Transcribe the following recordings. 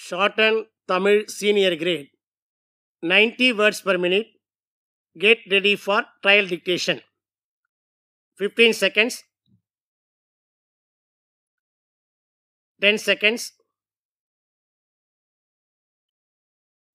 Shorten Tamil senior grade. 90 words per minute. Get ready for trial dictation. 15 seconds. 10 seconds.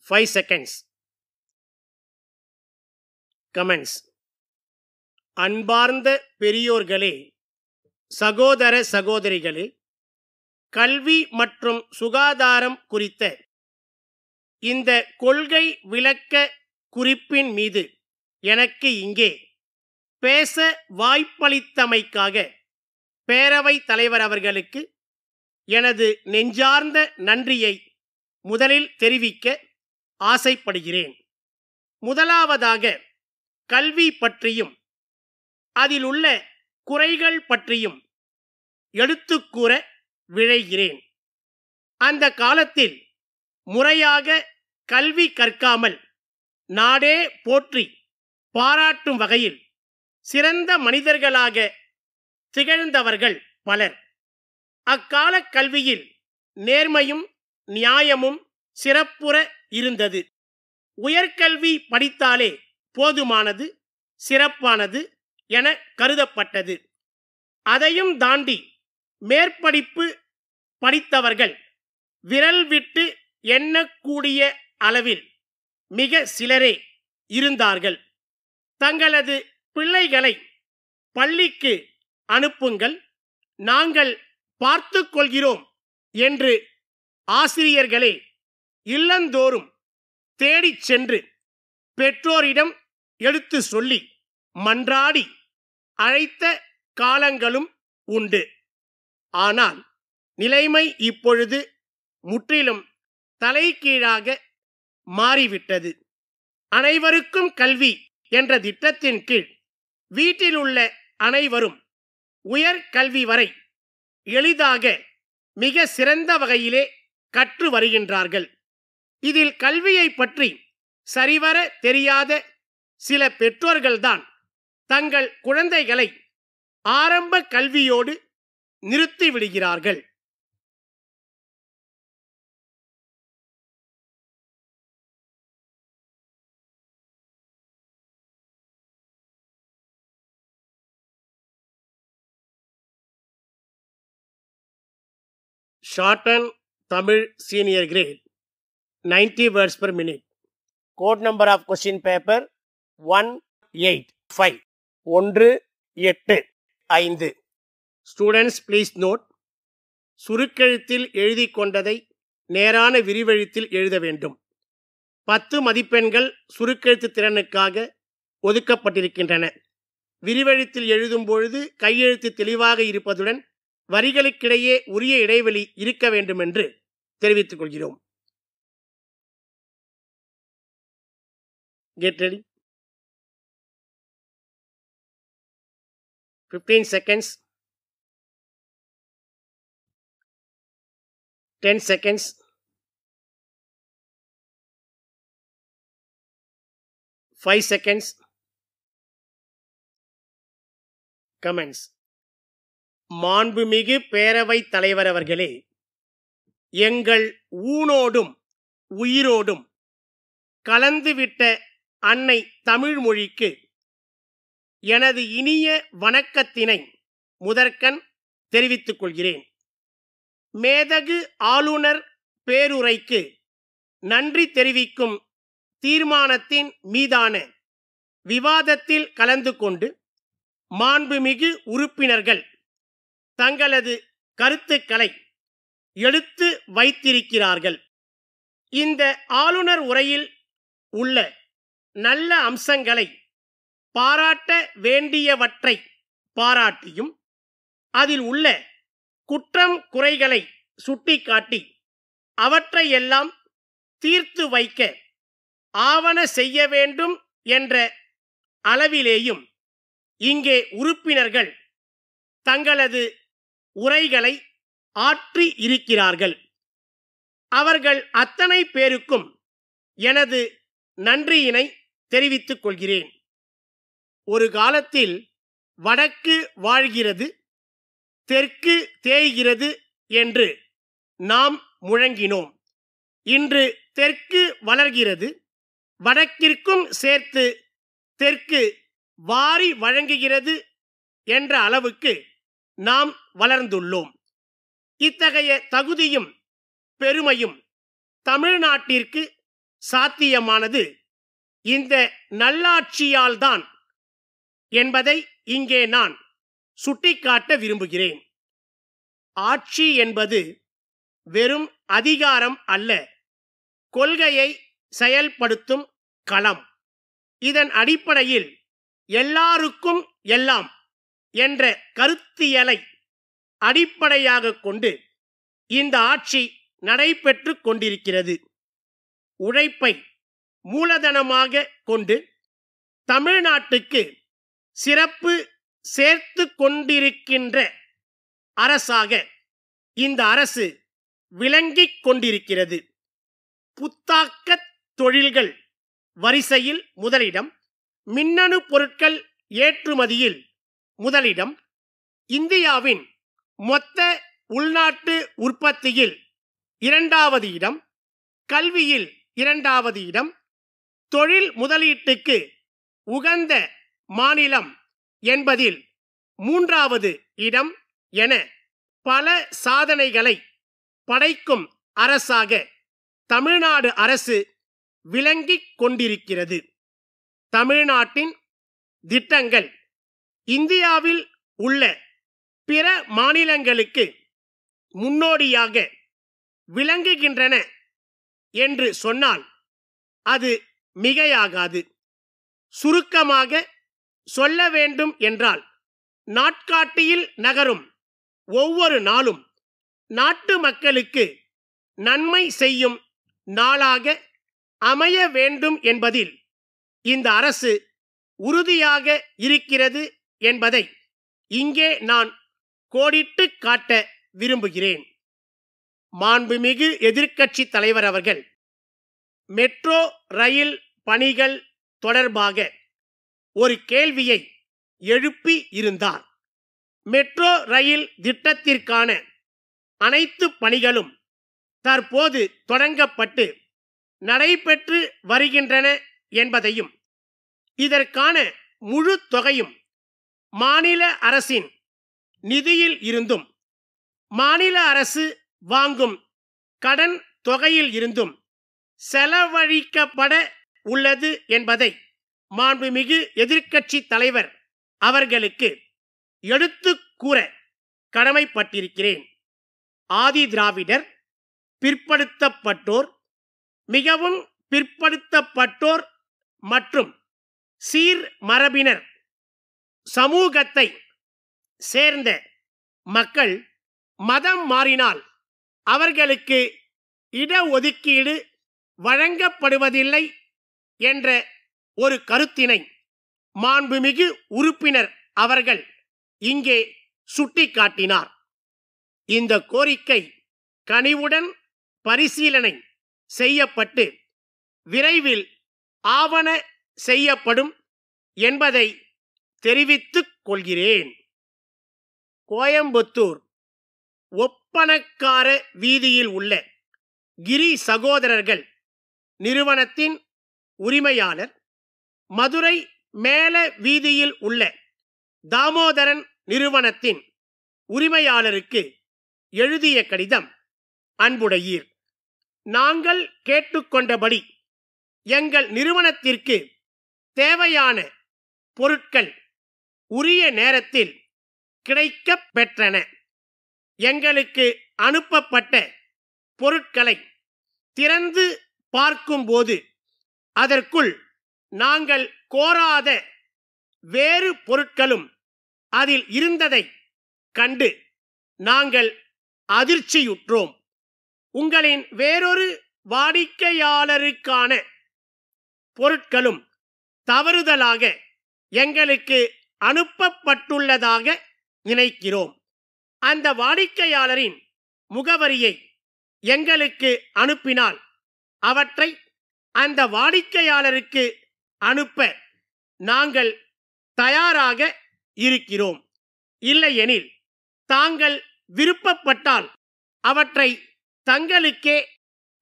5 seconds. Comments. அன்பார்ந்த பெரியோர்களே, சகோதர சகோதரிகளே, கல்வி மற்றும் சுகாதாரம் குறித்த இந்த கொள்கை விளக்க குறிப்பின் மீது எனக்கு இங்கே பேச வாய்ப்பளித்தமைக்காக பேரவைத் தலைவர் அவர்களுக்கு எனது நெஞ்சார்ந்த நன்றியை முதலில் தெரிவிக்க ஆசைப்படுகிறேன். முதலாவதாக கல்வி பற்றியும் அதில் உள்ள குறைகள் பற்றியும் எடுத்துக்கூற விழைகிறேன். அந்த காலத்தில் முறையாக கல்வி கற்காமல் நாடே போற்றி பாராட்டும் வகையில் சிறந்த மனிதர்களாக திகழ்ந்தவர்கள் பலர். அக்கால கல்வியில் நேர்மையும் நியாயமும் சிறப்புற இருந்தது. உயர்கல்வி படித்தாலே போதுமானது, சிறப்பானது என கருதப்பட்டது. அதையும் தாண்டி மேற்படிப்பு படித்தவர்கள் விரல் விட்டு எண்ணக்கூடிய அளவில் மிக சிலரே இருந்தார்கள். தங்களது பிள்ளைகளை பள்ளிக்கு அனுப்புங்கள், நாங்கள் பார்த்து கொள்கிறோம் என்று ஆசிரியர்களே இல்லந்தோறும் தேடிச் சென்று பெற்றோரிடம் எடுத்து சொல்லி மன்றாடி அழைத்த காலங்களும் உண்டு. ஆனால் நிலைமை இப்பொழுது முற்றிலும் தலைகீழாக மாறிவிட்டது. அனைவருக்கும் கல்வி என்ற திட்டத்தின் கீழ் வீட்டில் உள்ள அனைவரும் உயர் கல்வி வரை எளிதாக மிக சிறந்த வகையிலே கற்று வருகின்றார்கள். இதில் கல்வியை பற்றி சரிவர தெரியாத சில பெற்றோர்கள்தான் தங்கள் குழந்தைகளை ஆரம்ப கல்வியோடு நிறுத்திவிடுகிறார்கள். Shorten Tamil senior grade. 90 words per minute. Code number of question paper 185. 185. Students please note. சுருக்கெழுத்தில் எழுதி கொண்டதை நேரான விரிவெழுத்தில் எழுத வேண்டும். 10 மதிப்பெண்கள் சுருக்கெழுத்து திறனுக்காக ஒதுக்கப்பட்டிருக்கின்றன. விரிவெழுத்தில் எழுதும் பொழுது கையெழுத்து தெளிவாக இருப்பதுடன் வரிகளுக்கிடையே உரிய இடைவெளி இருக்க வேண்டும் என்று தெரிவித்துக் கொள்கிறோம். Get ready. 15 seconds. 10 seconds. 5 seconds. Comments. மாண்புமிகு பேரவைத் தலைவர் அவர்களே, எங்கள் ஊனோடும் உயிரோடும் கலந்துவிட்ட அன்னை தமிழ் மொழிக்கு எனது இனிய வணக்கத்தினை முதற்கண் தெரிவித்துக் கொள்கிறேன். மேதகு ஆளுநர் பேருரைக்கு நன்றி தெரிவிக்கும் தீர்மானத்தின் மீதான விவாதத்தில் கலந்து கொண்டு மாண்புமிகு உறுப்பினர்கள் தங்களது கருத்துக்களை எடுத்து வைத்திருக்கிறார்கள். இந்த ஆளுநர் உரையில் உள்ள நல்ல அம்சங்களை பாராட்ட வேண்டியவற்றை பாராட்டியும் அதில் உள்ள குற்றம் குறைகளை சுட்டிக்காட்டி அவற்றையெல்லாம் தீர்த்து வைக்க ஆவன செய்ய வேண்டும் என்ற அளவிலேயும் இங்கே உறுப்பினர்கள் தங்களது உரைகளை ஆற்றி இருக்கிறார்கள். அவர்கள் அத்தனை பேருக்கும் எனது நன்றியினை தெரிவித்துக் கொள்கிறேன். ஒரு காலத்தில் வடக்கு வாழ்கிறது, தெற்கு தேய்கிறது என்று நாம் முழங்கினோம். இன்று தெற்கு வளர்கிறது, வடக்கிற்கும் சேர்த்து தெற்கு வாரி வழங்குகிறது என்ற அளவுக்கு நாம் வளர்ந்துள்ளோம். இத்தகைய தகுதியும் பெருமையும் தமிழ்நாட்டிற்கு சாத்தியமானது இந்த நல்லாட்சியால்தான் என்பதை இங்கே நான் சுட்டிக்காட்ட விரும்புகிறேன். ஆட்சி என்பது வெறும் அதிகாரம் அல்ல, கொள்கையை செயல்படுத்தும் களம். இதன் அடிப்படையில் எல்லாருக்கும் எல்லாம் என்ற கருத்தியலை அடிப்படையாக கொண்டு இந்த ஆட்சி நடைபெற்று கொண்டிருக்கிறது. உழைப்பை மூலதனமாக கொண்டு தமிழ்நாட்டுக்கு சிறப்பு சேர்த்து கொண்டிருக்கின்ற அரசாக இந்த அரசு விளங்கிக் கொண்டிருக்கிறது. புத்தாக்க தொழில்கள் வரிசையில் முதலிடம், மின்னணு பொருட்கள் ஏற்றுமதியில் முதலிடம், இந்தியாவின் மொத்த உள்நாட்டு உற்பத்தியில் 2வது இடம், கல்வியில் 2வது இடம், தொழில் முதலீட்டுக்கு உகந்த மாநிலம் என்பதில் 3வது இடம் என பல சாதனைகளை படைக்கும் அரசாக தமிழ்நாடு அரசு விளங்கிக் கொண்டிருக்கிறது. தமிழ்நாட்டின் திட்டங்கள் இந்தியாவில் உள்ள பிற மாநிலங்களுக்கு முன்னோடியாக விளங்குகின்றன என்று சொன்னால் அது மிகையாகாது. சுருக்கமாக சொல்ல வேண்டும் என்றால், நாட்காட்டியில் நகரும் ஒவ்வொரு நாளும் நாட்டு மக்களுக்கு நன்மை செய்யும் நாளாக அமைய வேண்டும் என்பதில் இந்த அரசு உறுதியாக இருக்கிறது என்பதை இங்கே நான் கோடிட்டு காட்ட விரும்புகிறேன். மாண்புமிகு எதிர்க்கட்சி தலைவர் அவர்கள் மெட்ரோ ரயில் பணிகள் தொடர்பாக ஒரு கேள்வியை எழுப்பி இருந்தார். மெட்ரோ ரயில் திட்டத்திற்கான அனைத்து பணிகளும் தற்போது தொடங்கப்பட்டு நடைபெற்று வருகின்றன என்பதையும், இதற்கான முழு தொகையும் மாநில அரசின் நிதியில் இருந்தும் மாநில அரசு வாங்கும் கடன் தொகையில் இருந்தும் செலவழிக்கப்பட உள்ளது என்பதை மாண்புமிகு எதிர்க்கட்சி தலைவர் அவர்களுக்கு எடுத்து கூற கடமைப்பட்டிருக்கிறேன். ஆதி திராவிடர், பிற்படுத்தப்பட்டோர், மிகவும் பிற்படுத்தப்பட்டோர் மற்றும் சீர்மரபினர் சமூகத்தை சேர்ந்த மக்கள் மதம் மாறினால் அவர்களுக்கு இடஒதுக்கீடு வழங்கப்படுவதில்லை என்ற ஒரு கருத்தினை மாண்புமிகு உறுப்பினர் அவர்கள் இங்கே சுட்டிக்காட்டினார். இந்த கோரிக்கை கனிவுடன் பரிசீலனை செய்யப்பட்டு விரைவில் ஆவண செய்யப்படும் என்பதை தெரிவித்துக் கொள்கிறேன். கோயம்புத்தூர் ஒப்பணக்கார வீதியில் உள்ள கிரி சகோதரர்கள் நிறுவனத்தின் உரிமையாளர், மதுரை மேல வீதியில் உள்ள தாமோதரன் நிறுவனத்தின் உரிமையாளருக்கு எழுதிய கடிதம். அன்புடையீர், நாங்கள் கேட்டுக்கொண்டபடி எங்கள் நிறுவனத்திற்கு தேவையான பொருட்கள் உரிய நேரத்தில் கிடைக்கப் பெற்றன. எங்களுக்கு அனுப்பப்பட்ட பொருட்களை திறந்து பார்க்கும்போது அதற்குள் நாங்கள் கோராத வேறு பொருட்களும் அதில் இருந்ததை கண்டு நாங்கள் அதிர்ச்சியுற்றோம். உங்களின் வேறொரு வாடிக்கையாளருக்கான பொருட்களும் தவறுதலாக எங்களுக்கு அனுப்பப்பட்டுள்ளதாக நினைக்கிறோம். அந்த வாடிக்கையாளரின் முகவரியை எங்களுக்கு அனுப்பினால் அவற்றை அந்த வாடிக்கையாளருக்கு அனுப்ப நாங்கள் தயாராக இருக்கிறோம். இல்லையெனில் தாங்கள் விருப்பப்பட்டால் அவற்றை தங்களுக்கே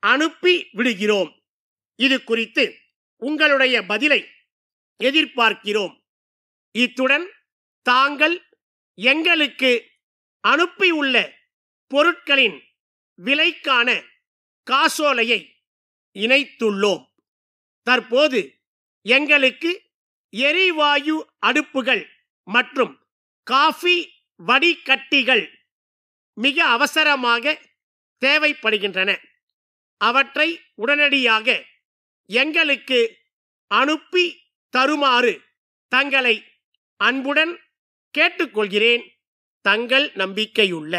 அனுப்பி விடுகிறோம். இது குறித்து உங்களுடைய பதிலை எதிர்பார்க்கிறோம். இத்துடன் தாங்கள் எங்களுக்கு அனுப்பியுள்ள பொருட்களின் விலைக்கான காசோலையை இணைத்துள்ளோம். தற்போது எங்களுக்கு எரிவாயு அடுப்புகள் மற்றும் காஃபி வடிகட்டிகள் மிக அவசரமாக தேவைப்படுகின்றன. அவற்றை உடனடியாக எங்களுக்கு அனுப்பி தருமாறு தங்களை அன்புடன் கேட்டுக்கொள்கிறேன். தங்கள் நம்பிக்கையுள்ள